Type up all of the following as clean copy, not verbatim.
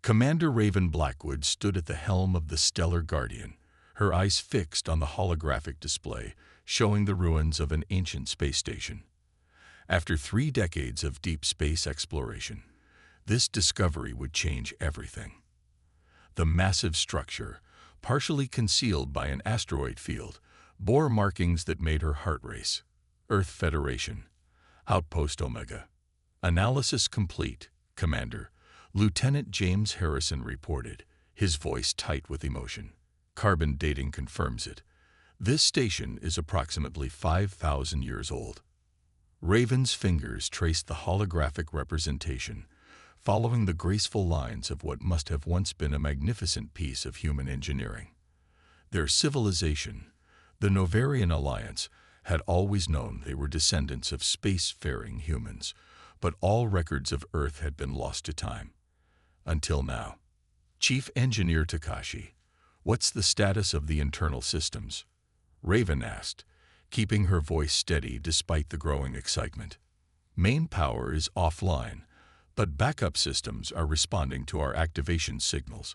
Commander Raven Blackwood stood at the helm of the Stellar Guardian, her eyes fixed on the holographic display showing the ruins of an ancient space station. After 3 decades of deep space exploration, this discovery would change everything. The massive structure, partially concealed by an asteroid field, bore markings that made her heart race. Earth Federation, Outpost Omega. Analysis complete, Commander. Lieutenant James Harrison reported, his voice tight with emotion. Carbon dating confirms it. This station is approximately 5,000 years old. Raven's fingers traced the holographic representation, following the graceful lines of what must have once been a magnificent piece of human engineering. Their civilization, the Novarian Alliance, had always known they were descendants of space-faring humans, but all records of Earth had been lost to time. Until now. Chief Engineer Takashi, what's the status of the internal systems? Raven asked, keeping her voice steady despite the growing excitement. Main power is offline, but backup systems are responding to our activation signals.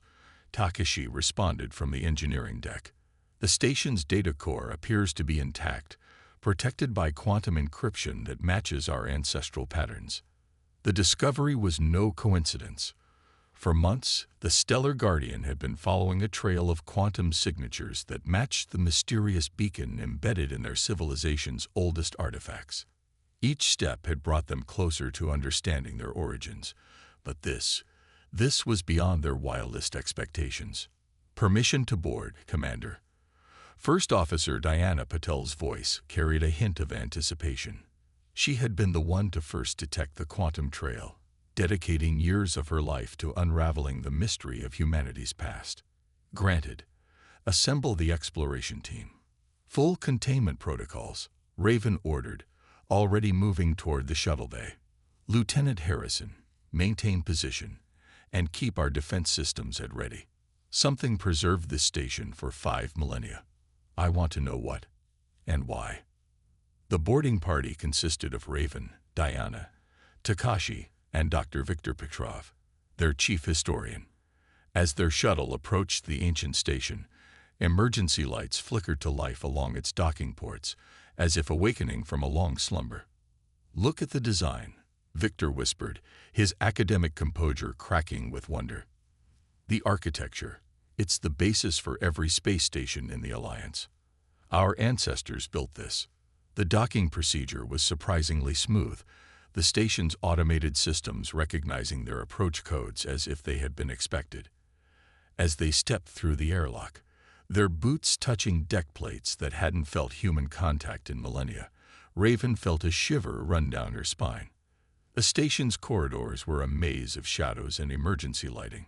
Takashi responded from the engineering deck. The station's data core appears to be intact, protected by quantum encryption that matches our ancestral patterns. The discovery was no coincidence. For months, the Stellar Guardian had been following a trail of quantum signatures that matched the mysterious beacon embedded in their civilization's oldest artifacts. Each step had brought them closer to understanding their origins, but this was beyond their wildest expectations. Permission to board, Commander. First Officer Diana Patel's voice carried a hint of anticipation. She had been the one to first detect the quantum trail, dedicating years of her life to unraveling the mystery of humanity's past. Granted. Assemble the exploration team. Full containment protocols, Raven ordered, already moving toward the shuttle bay. Lieutenant Harrison, maintain position, and keep our defense systems at ready. Something preserved this station for 5 millennia. I want to know what and why. The boarding party consisted of Raven, Diana, Takashi, and Dr. Victor Petrov, their chief historian. As their shuttle approached the ancient station, emergency lights flickered to life along its docking ports, as if awakening from a long slumber. Look at the design, Victor whispered, his academic composure cracking with wonder. The architecture, it's the basis for every space station in the Alliance. Our ancestors built this. The docking procedure was surprisingly smooth, the station's automated systems recognizing their approach codes as if they had been expected. As they stepped through the airlock, their boots touching deck plates that hadn't felt human contact in millennia, Raven felt a shiver run down her spine. The station's corridors were a maze of shadows and emergency lighting,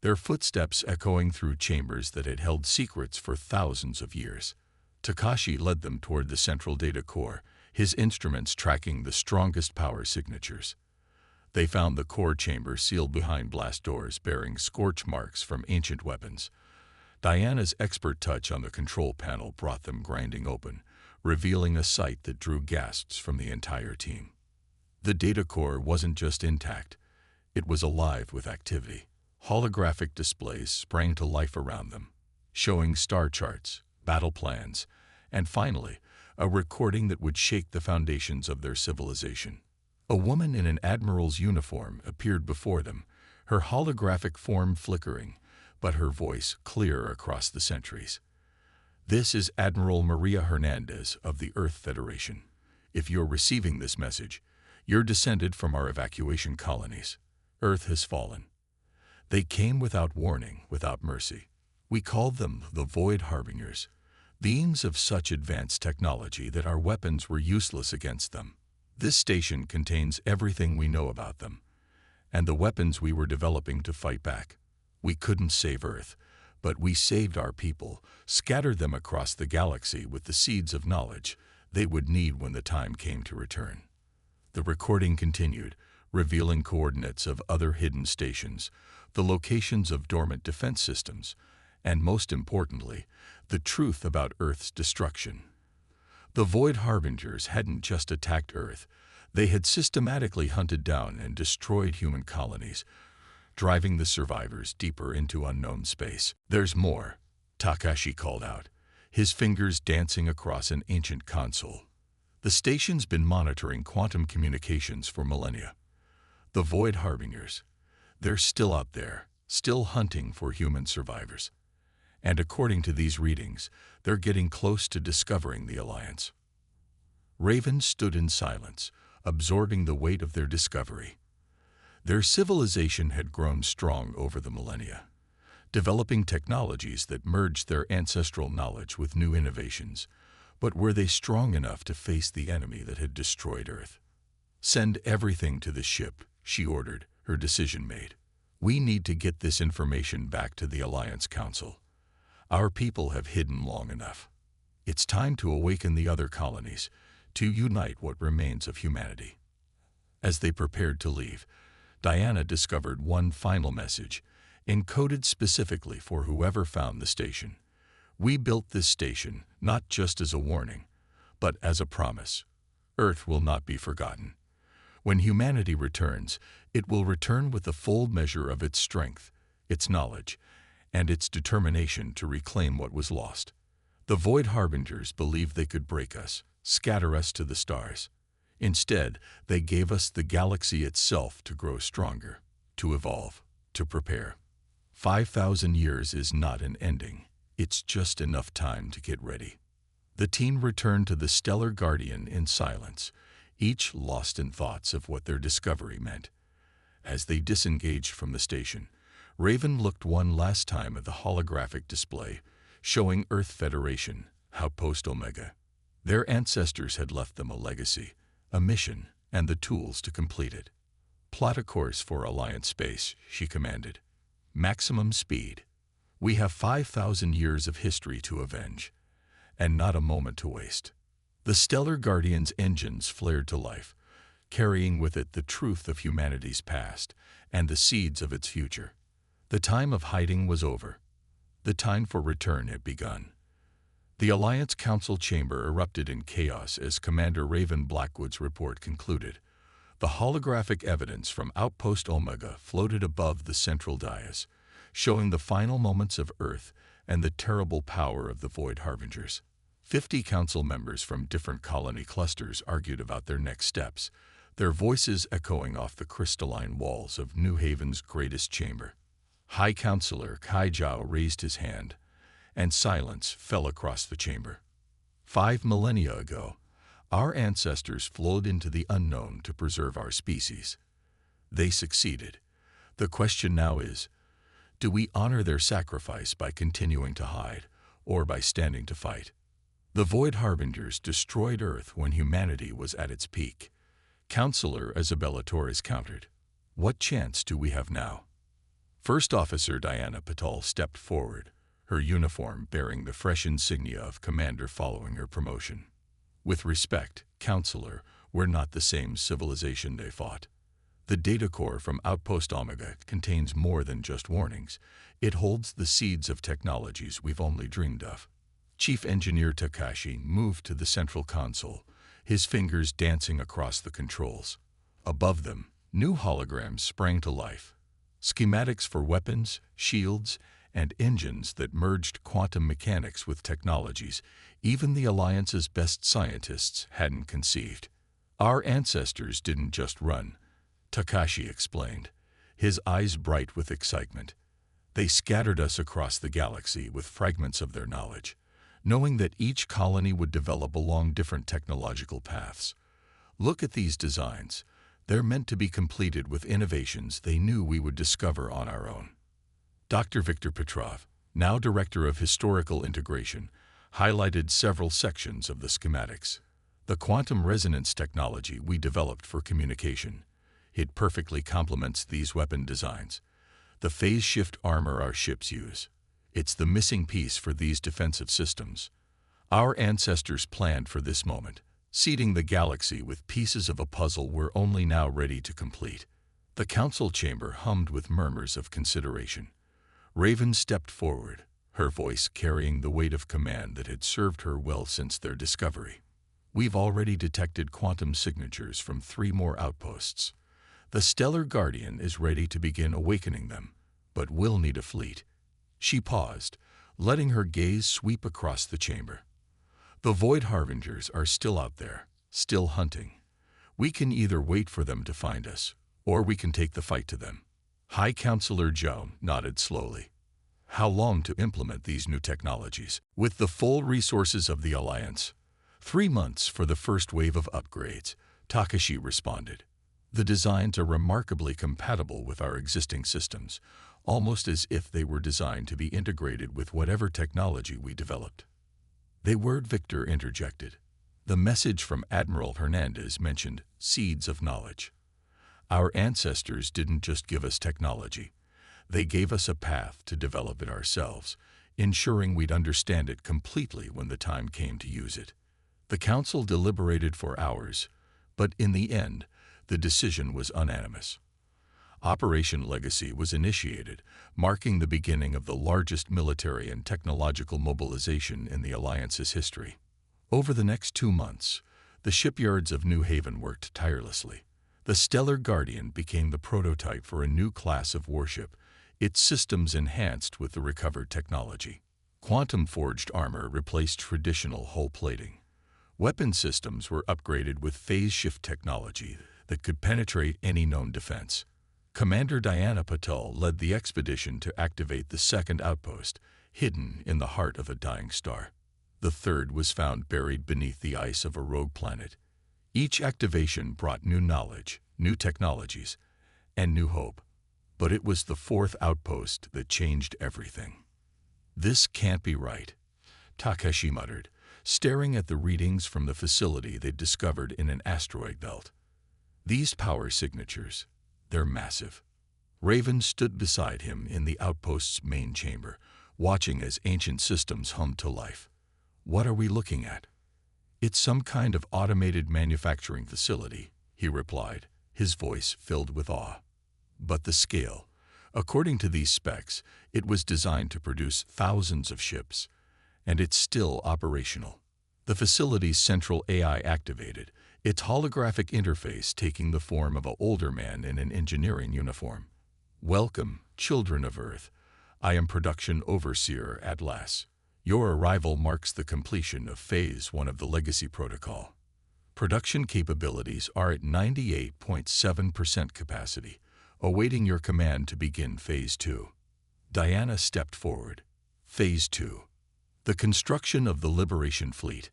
their footsteps echoing through chambers that had held secrets for thousands of years. Takashi led them toward the central data core, his instruments tracking the strongest power signatures. They found the core chamber sealed behind blast doors bearing scorch marks from ancient weapons. Diana's expert touch on the control panel brought them grinding open, revealing a sight that drew gasps from the entire team. The data core wasn't just intact, it was alive with activity. Holographic displays sprang to life around them, showing star charts, battle plans, and finally, a recording that would shake the foundations of their civilization. A woman in an admiral's uniform appeared before them, her holographic form flickering, but her voice clear across the centuries. This is Admiral Maria Hernandez of the Earth Federation. If you're receiving this message, you're descended from our evacuation colonies. Earth has fallen. They came without warning, without mercy. We called them the Void Harbingers, beings of such advanced technology that our weapons were useless against them. This station contains everything we know about them, and the weapons we were developing to fight back. We couldn't save Earth, but we saved our people, scattered them across the galaxy with the seeds of knowledge they would need when the time came to return. The recording continued, revealing coordinates of other hidden stations, the locations of dormant defense systems, and most importantly, the truth about Earth's destruction. The Void Harbingers hadn't just attacked Earth, they had systematically hunted down and destroyed human colonies, driving the survivors deeper into unknown space. "There's more," Takashi called out, his fingers dancing across an ancient console. "The station's been monitoring quantum communications for millennia. The Void Harbingers, they're still out there, still hunting for human survivors. And according to these readings, they're getting close to discovering the Alliance." Raven stood in silence, absorbing the weight of their discovery. Their civilization had grown strong over the millennia, developing technologies that merged their ancestral knowledge with new innovations. But were they strong enough to face the enemy that had destroyed Earth? "Send everything to the ship," she ordered, her decision made. "We need to get this information back to the Alliance Council. Our people have hidden long enough. It's time to awaken the other colonies, to unite what remains of humanity." As they prepared to leave, Diana discovered one final message, encoded specifically for whoever found the station. "We built this station not just as a warning, but as a promise. Earth will not be forgotten. When humanity returns, it will return with the full measure of its strength, its knowledge, and its determination to reclaim what was lost." The Void Harbingers believed they could break us, scatter us to the stars. Instead, they gave us the galaxy itself to grow stronger, to evolve, to prepare. 5,000 years is not an ending. It's just enough time to get ready. The team returned to the Stellar Guardian in silence, each lost in thoughts of what their discovery meant. As they disengaged from the station, Raven looked one last time at the holographic display, showing Earth Federation, Outpost Omega. Their ancestors had left them a legacy, a mission, and the tools to complete it. "Plot a course for Alliance space," she commanded. "Maximum speed. We have 5,000 years of history to avenge, and not a moment to waste." The Stellar Guardian's engines flared to life, carrying with it the truth of humanity's past and the seeds of its future. The time of hiding was over. The time for return had begun. The Alliance Council chamber erupted in chaos as Commander Raven Blackwood's report concluded. The holographic evidence from Outpost Omega floated above the central dais, showing the final moments of Earth and the terrible power of the Void Harbingers. 50 council members from different colony clusters argued about their next steps, their voices echoing off the crystalline walls of New Haven's greatest chamber. High Counselor Kai Zhao raised his hand, and silence fell across the chamber. 5 millennia ago, our ancestors flowed into the unknown to preserve our species. They succeeded. The question now is, do we honor their sacrifice by continuing to hide, or by standing to fight? The Void Harbingers destroyed Earth when humanity was at its peak. Counselor Isabella Torres countered. What chance do we have now? First Officer Diana Patel stepped forward, her uniform bearing the fresh insignia of commander following her promotion. With respect, Counselor, we're not the same civilization they fought. The data core from Outpost Omega contains more than just warnings. It holds the seeds of technologies we've only dreamed of. Chief Engineer Takashi moved to the central console, his fingers dancing across the controls. Above them, new holograms sprang to life. Schematics for weapons, shields, and engines that merged quantum mechanics with technologies even the Alliance's best scientists hadn't conceived. Our ancestors didn't just run, Takashi explained, his eyes bright with excitement. They scattered us across the galaxy with fragments of their knowledge, knowing that each colony would develop along different technological paths. Look at these designs. They're meant to be completed with innovations they knew we would discover on our own. Dr. Viktor Petrov, now Director of Historical Integration, highlighted several sections of the schematics. The quantum resonance technology we developed for communication. It perfectly complements these weapon designs. The phase shift armor our ships use. It's the missing piece for these defensive systems. Our ancestors planned for this moment, seeding the galaxy with pieces of a puzzle we're only now ready to complete. The council chamber hummed with murmurs of consideration. Raven stepped forward, her voice carrying the weight of command that had served her well since their discovery. We've already detected quantum signatures from 3 more outposts. The Stellar Guardian is ready to begin awakening them, but we'll need a fleet. She paused, letting her gaze sweep across the chamber. The Void Harbingers are still out there, still hunting. We can either wait for them to find us, or we can take the fight to them. High Counselor Joe nodded slowly. How long to implement these new technologies? With the full resources of the Alliance. 3 months for the first wave of upgrades, Takashi responded. The designs are remarkably compatible with our existing systems, almost as if they were designed to be integrated with whatever technology we developed. The word Victor interjected. The message from Admiral Hernandez mentioned seeds of knowledge. Our ancestors didn't just give us technology. They gave us a path to develop it ourselves, ensuring we'd understand it completely when the time came to use it. The Council deliberated for hours, but in the end, the decision was unanimous. Operation Legacy was initiated, marking the beginning of the largest military and technological mobilization in the Alliance's history. Over the next 2 months, the shipyards of New Haven worked tirelessly. The Stellar Guardian became the prototype for a new class of warship, its systems enhanced with the recovered technology. Quantum-forged armor replaced traditional hull plating. Weapon systems were upgraded with phase-shift technology that could penetrate any known defense. Commander Diana Patel led the expedition to activate the second outpost, hidden in the heart of a dying star. The third was found buried beneath the ice of a rogue planet. Each activation brought new knowledge, new technologies, and new hope. But it was the fourth outpost that changed everything. This can't be right, Takashi muttered, staring at the readings from the facility they'd discovered in an asteroid belt. These power signatures, they're massive. Raven stood beside him in the outpost's main chamber, watching as ancient systems hummed to life. What are we looking at? It's some kind of automated manufacturing facility, he replied, his voice filled with awe. But the scale. According to these specs, it was designed to produce thousands of ships, and it's still operational. The facility's central AI activated, its holographic interface taking the form of an older man in an engineering uniform. Welcome, children of Earth. I am Production Overseer Atlas. Your arrival marks the completion of Phase 1 of the Legacy Protocol. Production capabilities are at 98.7% capacity, awaiting your command to begin Phase 2. Diana stepped forward. Phase 2. The construction of the Liberation Fleet.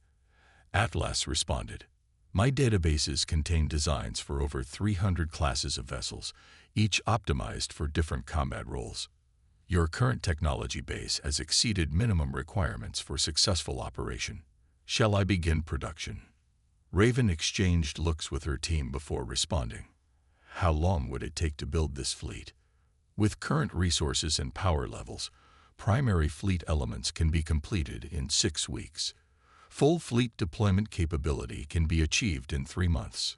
Atlas responded. My databases contain designs for over 300 classes of vessels, each optimized for different combat roles. Your current technology base has exceeded minimum requirements for successful operation. Shall I begin production? Raven exchanged looks with her team before responding. How long would it take to build this fleet? With current resources and power levels, primary fleet elements can be completed in 6 weeks. Full fleet deployment capability can be achieved in 3 months.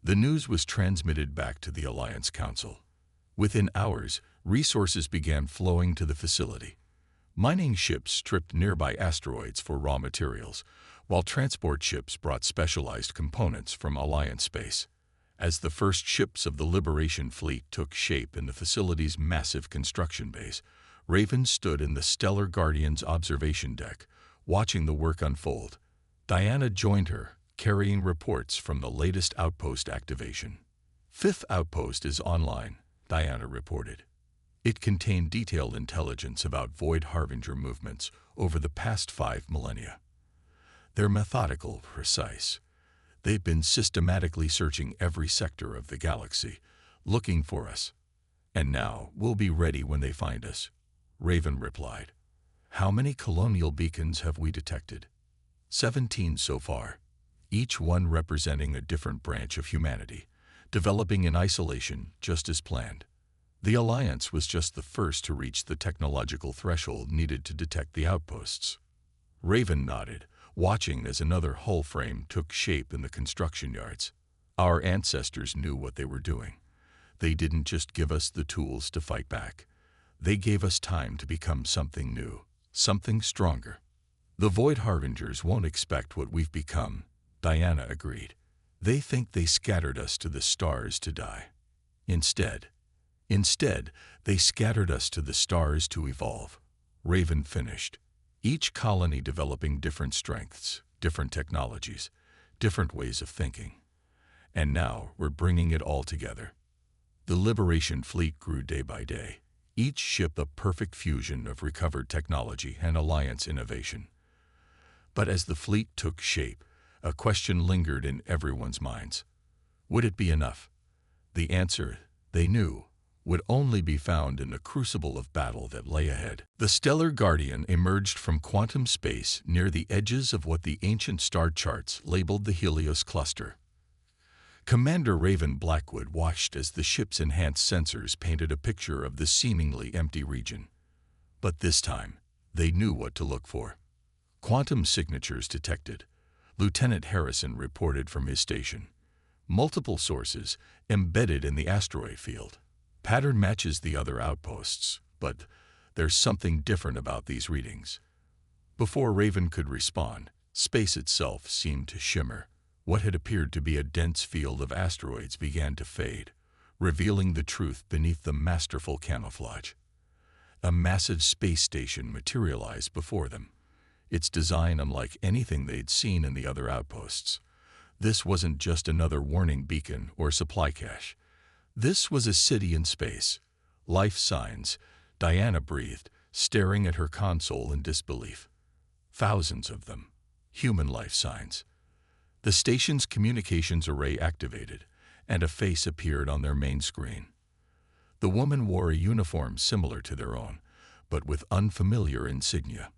The news was transmitted back to the Alliance Council. Within hours, resources began flowing to the facility. Mining ships stripped nearby asteroids for raw materials, while transport ships brought specialized components from Alliance space. As the first ships of the Liberation Fleet took shape in the facility's massive construction base, Raven stood in the Stellar Guardian's observation deck, watching the work unfold. Diana joined her, carrying reports from the latest outpost activation. 5th outpost is online, Diana reported. It contained detailed intelligence about Void Harbinger movements over the past 5 millennia. They're methodical, precise. They've been systematically searching every sector of the galaxy, looking for us. And now we'll be ready when they find us, Raven replied. How many colonial beacons have we detected? 17 so far, each one representing a different branch of humanity, developing in isolation just as planned. The Alliance was just the first to reach the technological threshold needed to detect the outposts. Raven nodded, watching as another hull frame took shape in the construction yards. Our ancestors knew what they were doing. They didn't just give us the tools to fight back. They gave us time to become something new, something stronger. The Void Harbingers won't expect what we've become, Diana agreed. They think they scattered us to the stars to die. Instead, Instead, they scattered us to the stars to evolve. Raven finished, each colony developing different strengths, different technologies, different ways of thinking. And now we're bringing it all together. The Liberation Fleet grew day by day, each ship a perfect fusion of recovered technology and Alliance innovation. But as the fleet took shape, a question lingered in everyone's minds. Would it be enough? The answer, they knew, would only be found in the crucible of battle that lay ahead. The Stellar Guardian emerged from quantum space near the edges of what the ancient star charts labeled the Helios Cluster. Commander Raven Blackwood watched as the ship's enhanced sensors painted a picture of the seemingly empty region. But this time, they knew what to look for. Quantum signatures detected. Lieutenant Harrison reported from his station. Multiple sources embedded in the asteroid field. Pattern matches the other outposts, but there's something different about these readings. Before Raven could respond, space itself seemed to shimmer. What had appeared to be a dense field of asteroids began to fade, revealing the truth beneath the masterful camouflage. A massive space station materialized before them, its design unlike anything they'd seen in the other outposts. This wasn't just another warning beacon or supply cache. This was a city in space. Life signs, Diana breathed, staring at her console in disbelief. Thousands of them. Human life signs. The station's communications array activated, and a face appeared on their main screen. The woman wore a uniform similar to their own, but with unfamiliar insignia.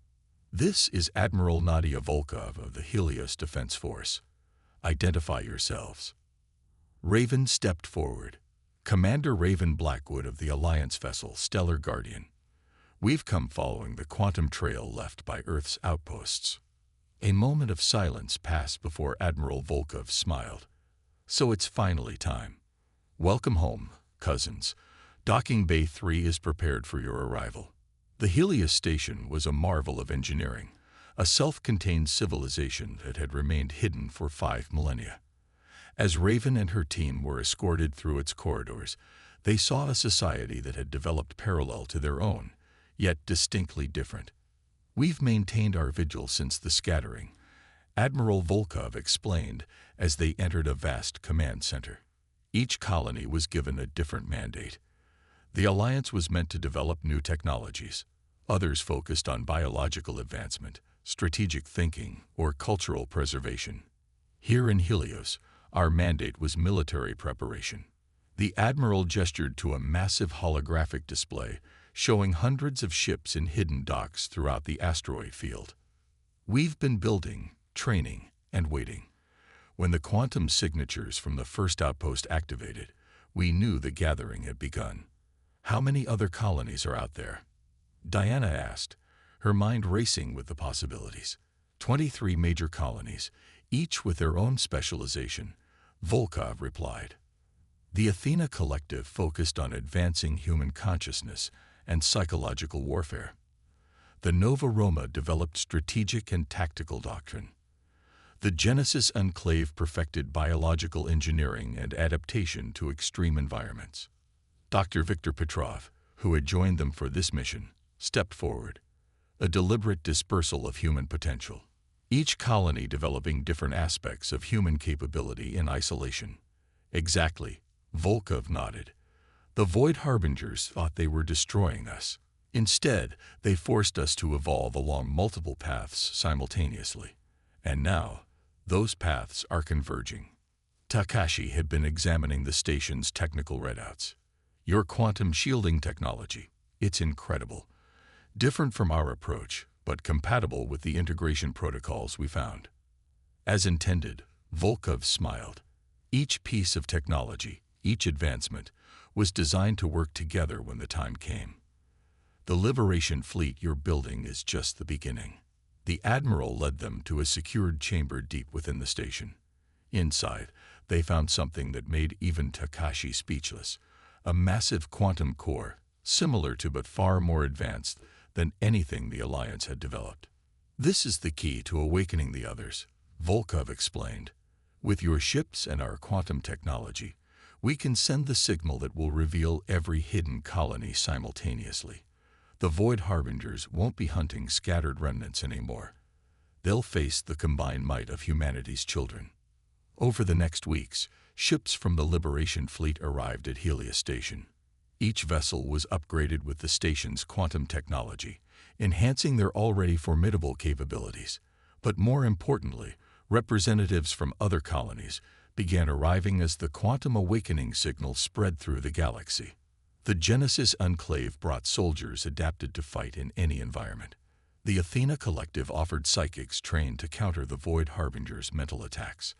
This is Admiral Nadia Volkov of the Helios Defense Force. Identify yourselves. Raven stepped forward. Commander Raven Blackwood of the Alliance vessel Stellar Guardian. We've come following the quantum trail left by Earth's outposts. A moment of silence passed before Admiral Volkov smiled. So it's finally time. Welcome home, cousins. Docking Bay 3 is prepared for your arrival. The Helios station was a marvel of engineering, a self-contained civilization that had remained hidden for 5 millennia. As Raven and her team were escorted through its corridors, they saw a society that had developed parallel to their own, yet distinctly different. We've maintained our vigil since the scattering, Admiral Volkov explained as they entered a vast command center. Each colony was given a different mandate. The Alliance was meant to develop new technologies. Others focused on biological advancement, strategic thinking, or cultural preservation. Here in Helios, our mandate was military preparation. The Admiral gestured to a massive holographic display showing hundreds of ships in hidden docks throughout the asteroid field. We've been building, training, and waiting. When the quantum signatures from the first outpost activated, we knew the gathering had begun. How many other colonies are out there? Diana asked, her mind racing with the possibilities. 23 major colonies, each with their own specialization, Volkov replied. The Athena Collective focused on advancing human consciousness and psychological warfare. The Nova Roma developed strategic and tactical doctrine. The Genesis Enclave perfected biological engineering and adaptation to extreme environments. Dr. Viktor Petrov, who had joined them for this mission, stepped forward, a deliberate dispersal of human potential. Each colony developing different aspects of human capability in isolation. Exactly, Volkov nodded. The Void Harbingers thought they were destroying us. Instead, they forced us to evolve along multiple paths simultaneously. And now, those paths are converging. Takashi had been examining the station's technical readouts. Your quantum shielding technology, it's incredible. Different from our approach, but compatible with the integration protocols we found. As intended, Volkov smiled. Each piece of technology, each advancement, was designed to work together when the time came. The Liberation Fleet you're building is just the beginning. The Admiral led them to a secured chamber deep within the station. Inside, they found something that made even Takashi speechless. A massive quantum core, similar to but far more advanced than anything the Alliance had developed. This is the key to awakening the others, Volkov explained. With your ships and our quantum technology, We can send the signal that will reveal every hidden colony simultaneously. The Void Harbingers won't be hunting scattered remnants anymore. They'll face the combined might of humanity's children. Over the next weeks, ships from the Liberation Fleet arrived at Helios Station. Each vessel was upgraded with the station's quantum technology, enhancing their already formidable capabilities. But more importantly, representatives from other colonies began arriving as the quantum awakening signal spread through the galaxy. The Genesis Enclave brought soldiers adapted to fight in any environment. The Athena Collective offered psychics trained to counter the Void Harbingers' mental attacks.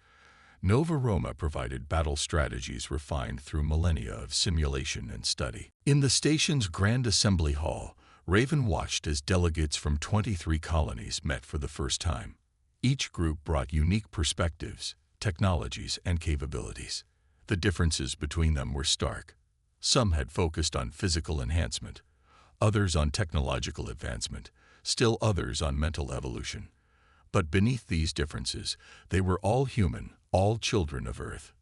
Nova Roma provided battle strategies refined through millennia of simulation and study. In the station's Grand Assembly Hall, Raven watched as delegates from 23 colonies met for the first time. Each group brought unique perspectives, technologies, and capabilities. The differences between them were stark. Some had focused on physical enhancement, others on technological advancement, still others on mental evolution. But beneath these differences, they were all human, all children of Earth.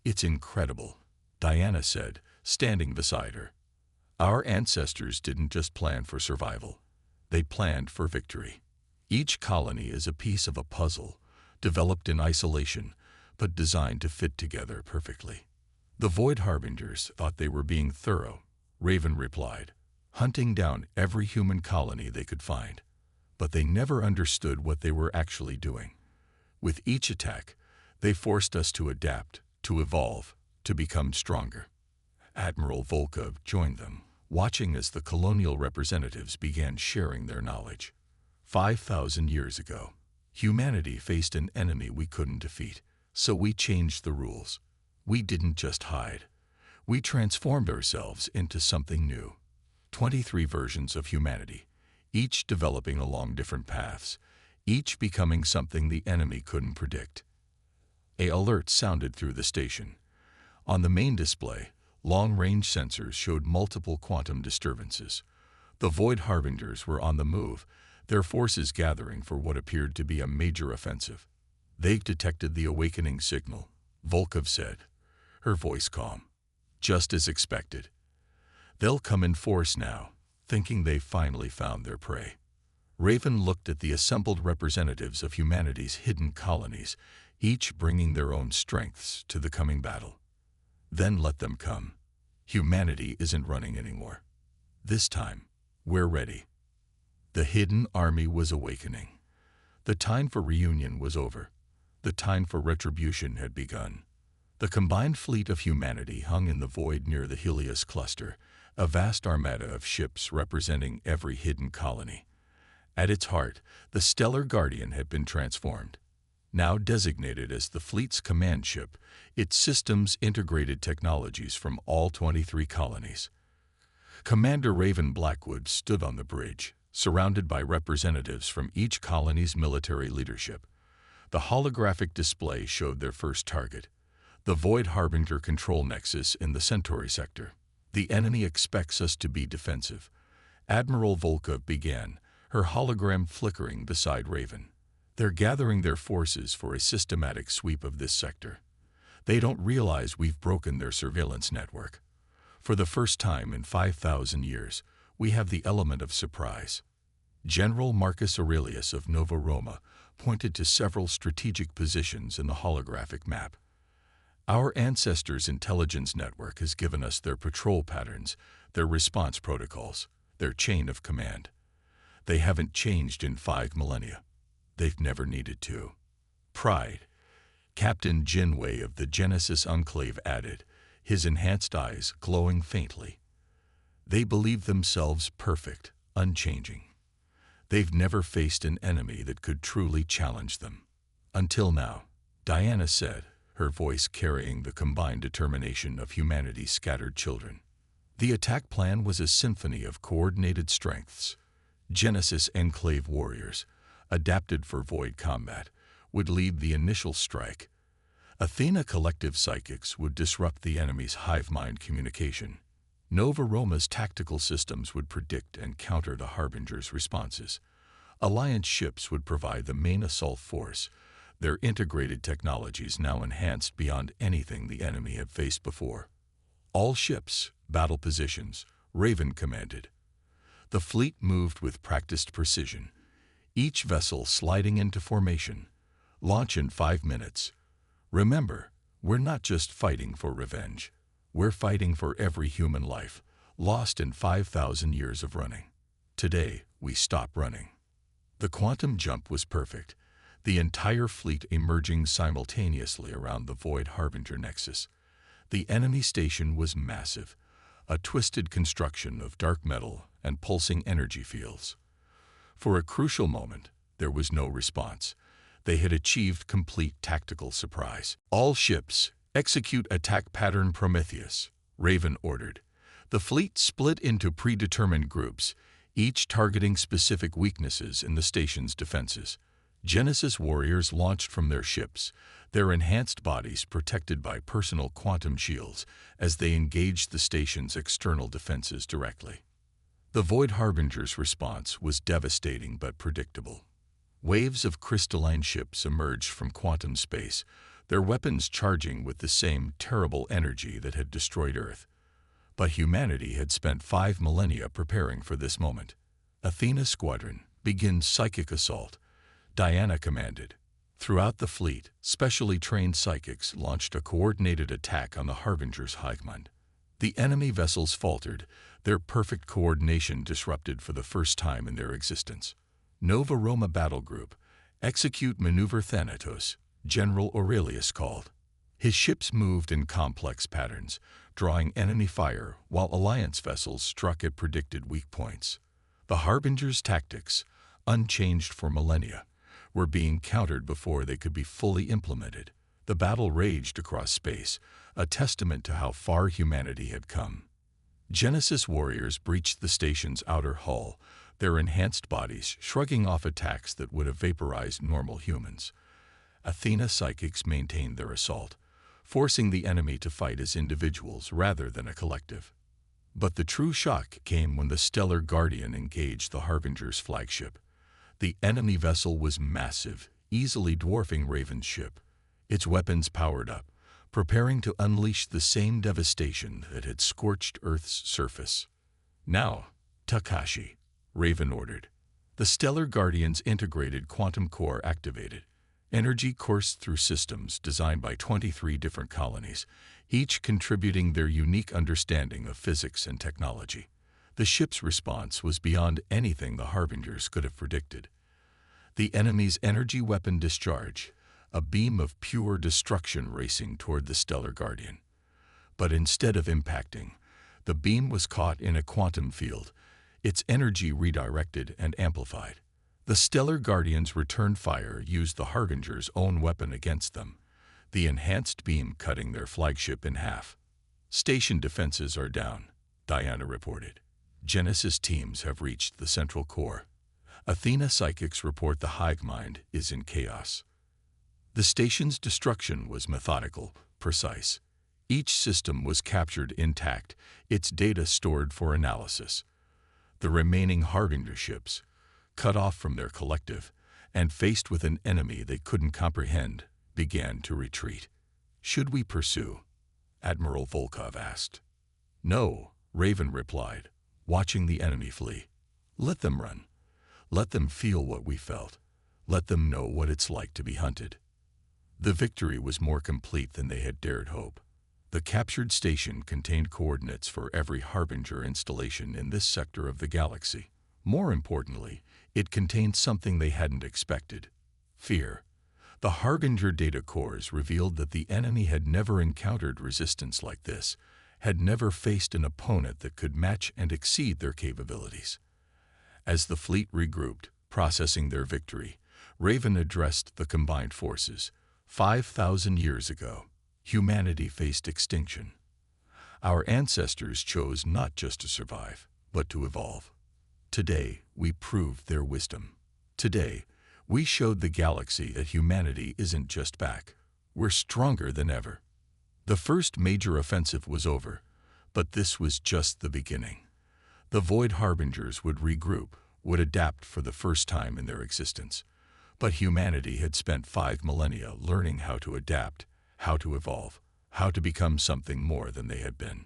"It's incredible," Diana said, standing beside her. "Our ancestors didn't just plan for survival. They planned for victory. Each colony is a piece of a puzzle, developed in isolation, but designed to fit together perfectly." "The Void Harbingers thought they were being thorough," Raven replied, "hunting down every human colony they could find. But they never understood what they were actually doing. With each attack, they forced us to adapt, to evolve, to become stronger." Admiral Volkov joined them, watching as the colonial representatives began sharing their knowledge. 5,000 years ago, humanity faced an enemy we couldn't defeat, so we changed the rules. We didn't just hide. We transformed ourselves into something new. 23 versions of humanity, each developing along different paths, each becoming something the enemy couldn't predict. An alert sounded through the station. On the main display, long-range sensors showed multiple quantum disturbances. The Void Harbingers were on the move, their forces gathering for what appeared to be a major offensive. "They've detected the awakening signal," Volkov said, her voice calm. "Just as expected. They'll come in force now, thinking they've finally found their prey." Raven looked at the assembled representatives of humanity's hidden colonies, each bringing their own strengths to the coming battle. "Then let them come. Humanity isn't running anymore. This time, we're ready." The hidden army was awakening. The time for reunion was over. The time for retribution had begun. The combined fleet of humanity hung in the void near the Helios cluster, a vast armada of ships representing every hidden colony. At its heart, the Stellar Guardian had been transformed. Now designated as the fleet's command ship, its systems integrated technologies from all 23 colonies. Commander Raven Blackwood stood on the bridge, surrounded by representatives from each colony's military leadership. The holographic display showed their first target, the Void Harbinger control nexus in the Centauri sector. "The enemy expects us to be defensive," Admiral Volkov began, her hologram flickering beside Raven. "They're gathering their forces for a systematic sweep of this sector. They don't realize we've broken their surveillance network. For the first time in 5,000 years, we have the element of surprise." General Marcus Aurelius of Nova Roma pointed to several strategic positions in the holographic map. "Our ancestors' intelligence network has given us their patrol patterns, their response protocols, their chain of command. They haven't changed in 5 millennia. They've never needed to." "Pride," Captain Jinwei of the Genesis Enclave added, his enhanced eyes glowing faintly. "They believe themselves perfect, unchanging. They've never faced an enemy that could truly challenge them. Until now," Diana said, her voice carrying the combined determination of humanity's scattered children. The attack plan was a symphony of coordinated strengths. Genesis Enclave warriors, adapted for void combat, would lead the initial strike. Athena Collective psychics would disrupt the enemy's hive mind communication. Nova Roma's tactical systems would predict and counter the Harbinger's responses. Alliance ships would provide the main assault force, their integrated technologies now enhanced beyond anything the enemy had faced before. All ships, battle positions, Raven commanded. The fleet moved with practiced precision, each vessel sliding into formation. Launch in 5 minutes. Remember, we're not just fighting for revenge. We're fighting for every human life, lost in 5,000 years of running. Today, we stop running. The quantum jump was perfect, the entire fleet emerging simultaneously around the Void Harbinger nexus. The enemy station was massive, a twisted construction of dark metal and pulsing energy fields. For a crucial moment, there was no response. They had achieved complete tactical surprise. All ships, execute attack pattern Prometheus, Raven ordered. The fleet split into predetermined groups, each targeting specific weaknesses in the station's defenses. Genesis warriors launched from their ships, their enhanced bodies protected by personal quantum shields as they engaged the station's external defenses directly. The Void Harbinger's response was devastating but predictable. Waves of crystalline ships emerged from quantum space, their weapons charging with the same terrible energy that had destroyed Earth. But humanity had spent 5 millennia preparing for this moment. Athena Squadron, begin psychic assault, Diana commanded. Throughout the fleet, specially trained psychics launched a coordinated attack on the Harbinger's Highcommand. The enemy vessels faltered, their perfect coordination disrupted for the first time in their existence. Nova Roma Battle Group, execute maneuver Thanatos, General Aurelius called. His ships moved in complex patterns, drawing enemy fire while Alliance vessels struck at predicted weak points. The Harbinger's tactics, unchanged for millennia, were being countered before they could be fully implemented. The battle raged across space, a testament to how far humanity had come. Genesis warriors breached the station's outer hull, their enhanced bodies shrugging off attacks that would have vaporized normal humans. Athena psychics maintained their assault, forcing the enemy to fight as individuals rather than a collective. But the true shock came when the Stellar Guardian engaged the Harbinger's flagship. The enemy vessel was massive, easily dwarfing Raven's ship, its weapons powered up, preparing to unleash the same devastation that had scorched Earth's surface. Now, Takashi, Raven ordered. The Stellar Guardian's integrated quantum core activated. Energy coursed through systems designed by 23 different colonies, each contributing their unique understanding of physics and technology. The ship's response was beyond anything the Harbingers could have predicted. The enemy's energy weapon discharge, a beam of pure destruction racing toward the Stellar Guardian. But instead of impacting, the beam was caught in a quantum field, its energy redirected and amplified. The Stellar Guardian's return fire used the Harbinger's own weapon against them, the enhanced beam cutting their flagship in half. Station defenses are down, Diana reported. Genesis teams have reached the central core. Athena psychics report the hive mind is in chaos. The station's destruction was methodical, precise. Each system was captured intact, its data stored for analysis. The remaining Harbinger ships, cut off from their collective and faced with an enemy they couldn't comprehend, began to retreat. Should we pursue? Admiral Volkov asked. No, Raven replied, watching the enemy flee. Let them run. Let them feel what we felt. Let them know what it's like to be hunted. The victory was more complete than they had dared hope. The captured station contained coordinates for every Harbinger installation in this sector of the galaxy. More importantly, it contained something they hadn't expected: fear. The Harbinger data cores revealed that the enemy had never encountered resistance like this, had never faced an opponent that could match and exceed their capabilities. As the fleet regrouped, processing their victory, Raven addressed the combined forces. 5,000 years ago, humanity faced extinction. Our ancestors chose not just to survive, but to evolve. Today, we proved their wisdom. Today, we showed the galaxy that humanity isn't just back. We're stronger than ever. The first major offensive was over, but this was just the beginning. The Void Harbingers would regroup, would adapt for the first time in their existence. But humanity had spent 5 millennia learning how to adapt, how to evolve, how to become something more than they had been.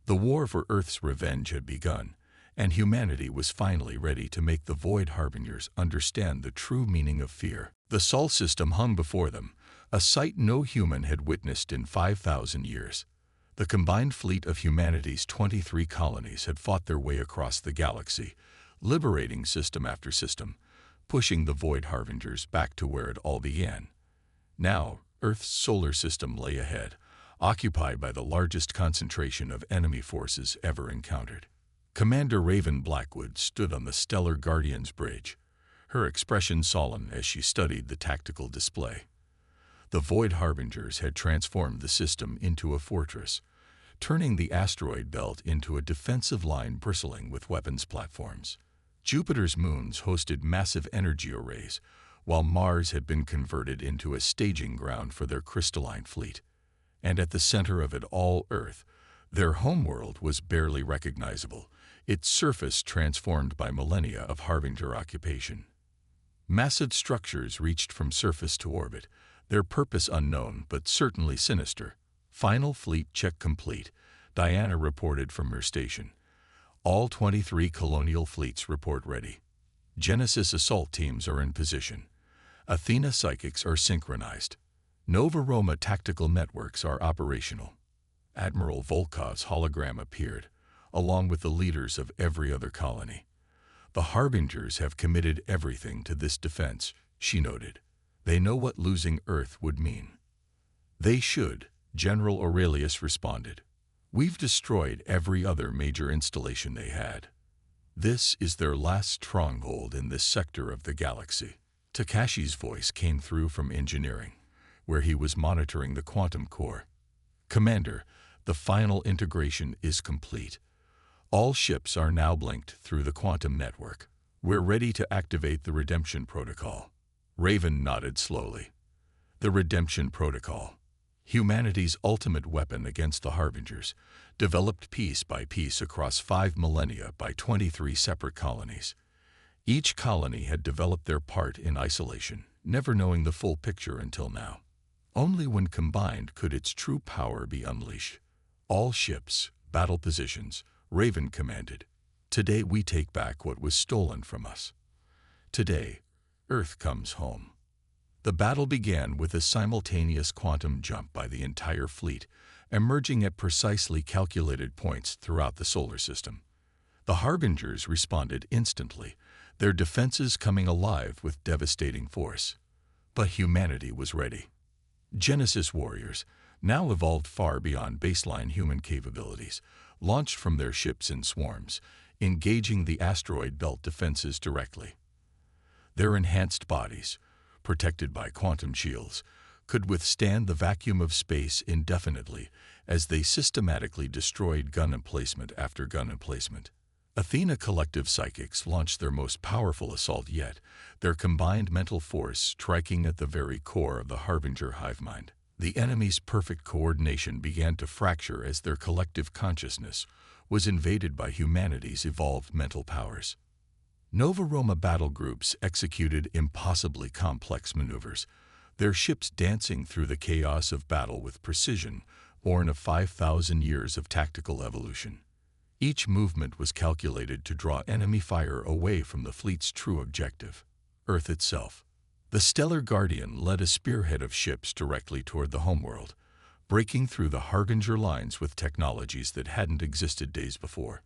The war for Earth's revenge had begun, and humanity was finally ready to make the Void Harbingers understand the true meaning of fear. The Sol system hung before them, a sight no human had witnessed in 5,000 years. The combined fleet of humanity's 23 colonies had fought their way across the galaxy, liberating system after system, pushing the Void Harbingers back to where it all began. Now, Earth's solar system lay ahead, occupied by the largest concentration of enemy forces ever encountered. Commander Raven Blackwood stood on the Stellar Guardian's bridge, her expression solemn as she studied the tactical display. The Void Harbingers had transformed the system into a fortress, turning the asteroid belt into a defensive line bristling with weapons platforms. Jupiter's moons hosted massive energy arrays, while Mars had been converted into a staging ground for their crystalline fleet. And at the center of it all, Earth, their homeworld, was barely recognizable, its surface transformed by millennia of Harbinger occupation. Massive structures reached from surface to orbit, their purpose unknown but certainly sinister. Final fleet check complete, Diana reported from her station. All 23 colonial fleets report ready. Genesis assault teams are in position. Athena psychics are synchronized. Nova Roma tactical networks are operational. Admiral Volkov's hologram appeared, along with the leaders of every other colony. The Harbingers have committed everything to this defense, she noted. They know what losing Earth would mean. They should, General Aurelius responded. We've destroyed every other major installation they had. This is their last stronghold in this sector of the galaxy. Takashi's voice came through from engineering, where he was monitoring the quantum core. Commander, the final integration is complete. All ships are now linked through the quantum network. We're ready to activate the redemption protocol. Raven nodded slowly. The redemption protocol, humanity's ultimate weapon against the Harbingers, developed piece by piece across 5 millennia by 23 separate colonies. Each colony had developed their part in isolation, never knowing the full picture until now. Only when combined could its true power be unleashed. All ships, battle positions, Raven commanded. Today we take back what was stolen from us. Today, Earth comes home. The battle began with a simultaneous quantum jump by the entire fleet, emerging at precisely calculated points throughout the solar system. The Harbingers responded instantly, their defenses coming alive with devastating force. But humanity was ready. Genesis warriors, now evolved far beyond baseline human capabilities, launched from their ships in swarms, engaging the asteroid belt defenses directly. Their enhanced bodies, protected by quantum shields, could withstand the vacuum of space indefinitely as they systematically destroyed gun emplacement after gun emplacement. Athena collective psychics launched their most powerful assault yet, their combined mental force striking at the very core of the Harbinger hive mind. The enemy's perfect coordination began to fracture as their collective consciousness was invaded by humanity's evolved mental powers. Nova Roma battle groups executed impossibly complex maneuvers, their ships dancing through the chaos of battle with precision born of 5,000 years of tactical evolution. Each movement was calculated to draw enemy fire away from the fleet's true objective, Earth itself. The Stellar Guardian led a spearhead of ships directly toward the homeworld, breaking through the Harbinger lines with technologies that hadn't existed days before.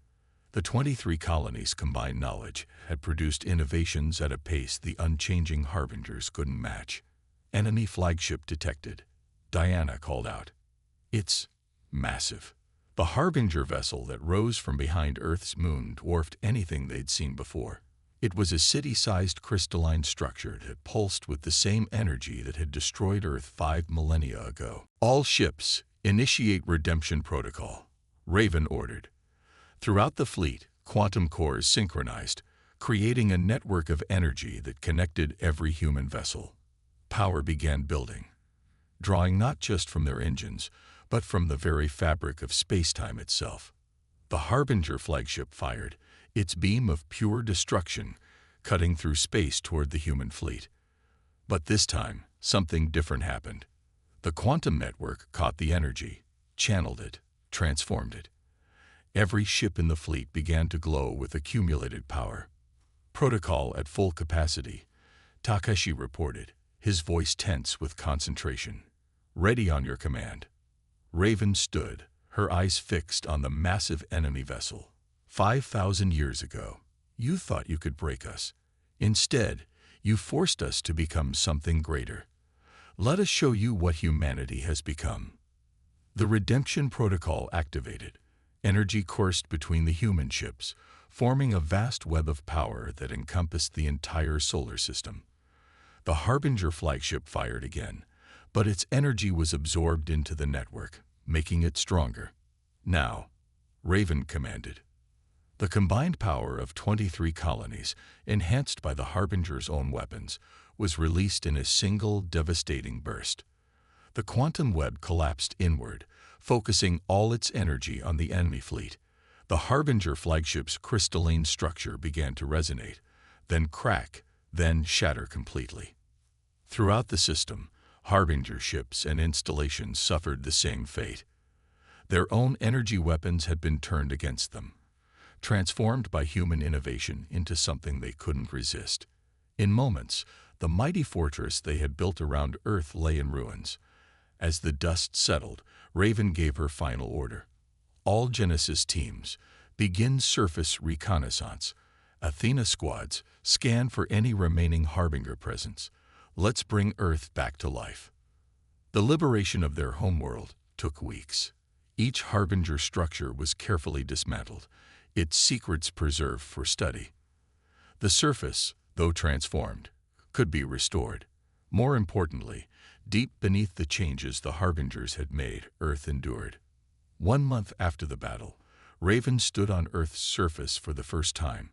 The 23 colonies' combined knowledge had produced innovations at a pace the unchanging Harbingers couldn't match. Enemy flagship detected, Diana called out. It's massive. The Harbinger vessel that rose from behind Earth's moon dwarfed anything they'd seen before. It was a city-sized crystalline structure that pulsed with the same energy that had destroyed Earth 5 millennia ago. All ships, initiate redemption protocol, Raven ordered. Throughout the fleet, quantum cores synchronized, creating a network of energy that connected every human vessel. Power began building, drawing not just from their engines, but from the very fabric of space-time itself. The Harbinger flagship fired, its beam of pure destruction cutting through space toward the human fleet. But this time, something different happened. The quantum network caught the energy, channeled it, transformed it. Every ship in the fleet began to glow with accumulated power. Protocol at full capacity, Takeshi reported, his voice tense with concentration. Ready on your command. Raven stood, her eyes fixed on the massive enemy vessel. 5,000 years ago, you thought you could break us. Instead, you forced us to become something greater. Let us show you what humanity has become. The redemption protocol activated. Energy coursed between the human ships, forming a vast web of power that encompassed the entire solar system. The Harbinger flagship fired again, but its energy was absorbed into the network, making it stronger. Now, Raven commanded. The combined power of 23 colonies, enhanced by the Harbinger's own weapons, was released in a single devastating burst. The quantum web collapsed inward, focusing all its energy on the enemy fleet. The Harbinger flagship's crystalline structure began to resonate, then crack, then shatter completely. Throughout the system, Harbinger ships and installations suffered the same fate. Their own energy weapons had been turned against them, transformed by human innovation into something they couldn't resist. In moments, the mighty fortress they had built around Earth lay in ruins. As the dust settled, Raven gave her final order. All Genesis teams, begin surface reconnaissance. Athena squads, scan for any remaining Harbinger presence. Let's bring Earth back to life. The liberation of their homeworld took weeks. Each Harbinger structure was carefully dismantled, its secrets preserved for study. The surface, though transformed, could be restored. More importantly, deep beneath the changes the Harbingers had made, Earth endured. 1 month after the battle, Raven stood on Earth's surface for the first time,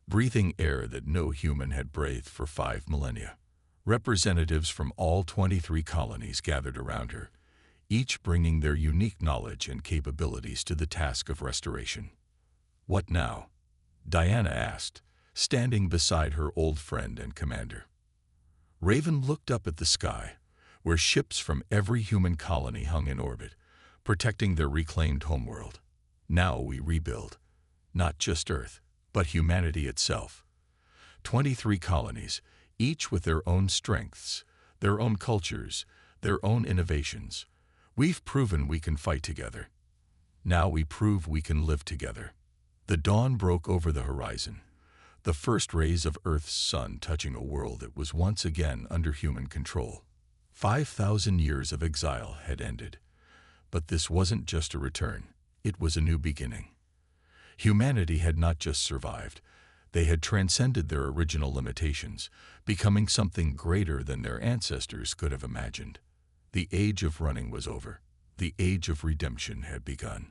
breathing air that no human had breathed for 5 millennia. Representatives from all 23 colonies gathered around her, each bringing their unique knowledge and capabilities to the task of restoration. "What now?" Diana asked, standing beside her old friend and commander. Raven looked up at the sky, where ships from every human colony hung in orbit, protecting their reclaimed homeworld. "Now we rebuild, not just Earth, but humanity itself. 23 colonies, each with their own strengths, their own cultures, their own innovations. We've proven we can fight together. Now we prove we can live together." The dawn broke over the horizon, the first rays of Earth's sun touching a world that was once again under human control. 5,000 years of exile had ended, but this wasn't just a return, it was a new beginning. Humanity had not just survived, they had transcended their original limitations, becoming something greater than their ancestors could have imagined. The age of running was over. The age of redemption had begun.